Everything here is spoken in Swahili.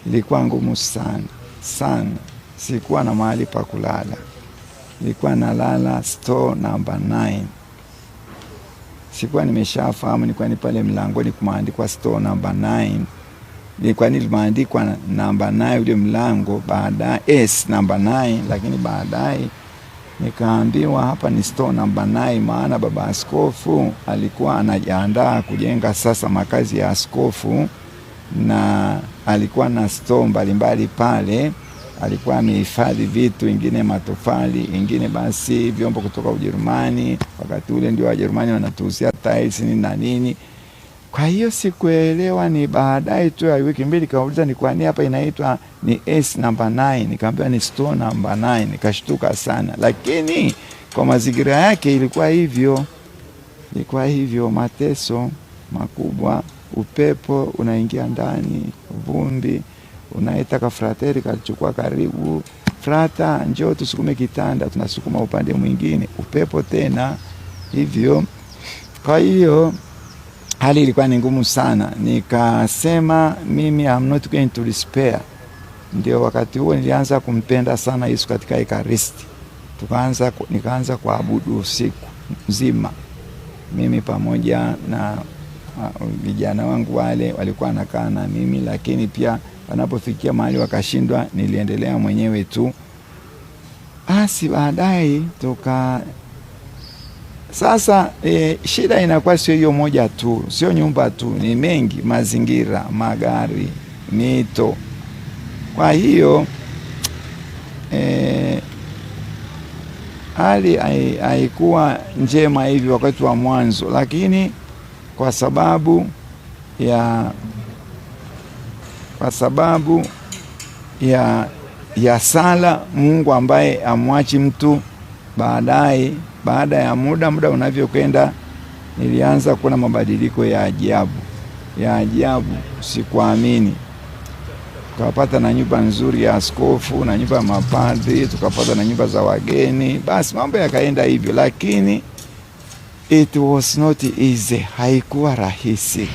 ilikuwa ngumu sana sana. Sikuwa na mahali pa kulala, nilikuwa nalala store number 9. Sikuwa nimeshafahamu ni kwani pale mlangoni kumeandikwa store number 9. Nilikuwa nimeandikwa number 9 ule mlango, baadaye S number 9, lakini baadaye nikaambiwa hapa ni store number 9, maana baba askofu alikuwa anajiandaa kujenga sasa makazi ya askofu, na alikuwa na store mbalimbali pale. Alikuwa amehifadhi vitu, ingine matofali, ingine basi vyombo kutoka Ujerumani. Wakati ule ndio Wajerumani wanatuuzia tiles nini na nini. Kwa hiyo sikuelewa, ni baadaye tu ya wiki mbili kauliza ni kwa nini hapa inaitwa ni S number 9. Nikamwambia ni store number 9. Nikashtuka sana, lakini kwa mazingira yake ilikuwa hivyo. Ilikuwa hivyo, mateso makubwa, upepo unaingia ndani, vumbi. Unaita kafrateri kalichukua karibu, frata njoo tusukume kitanda, tunasukuma upande mwingine, upepo tena hivyo. Kwa hiyo hali ilikuwa ni ngumu sana. Nikasema mimi I'm not going to despair. Ndio wakati huo nilianza kumpenda sana Yesu katika Ekaristi. Nikaanza kuabudu usiku mzima, mimi pamoja na vijana wangu wale walikuwa wanakaa na mimi, lakini pia wanapofikia mahali wakashindwa, niliendelea mwenyewe tu. Basi baadaye sasa shida inakuwa sio hiyo moja tu, sio nyumba tu, ni mengi, mazingira, magari, mito. Kwa hiyo hali haikuwa njema hivi wakati wa mwanzo, lakini kwa sababu ya sala Mungu ambaye amwachi mtu, baada ya muda unavyokwenda, nilianza kuona mabadiliko ya ajabu, sikuamini. Tukapata na nyumba nzuri ya askofu, na nyumba ya mapadri, tukapata na nyumba za wageni. Basi mambo yakaenda hivyo, lakini it was not easy, haikuwa rahisi.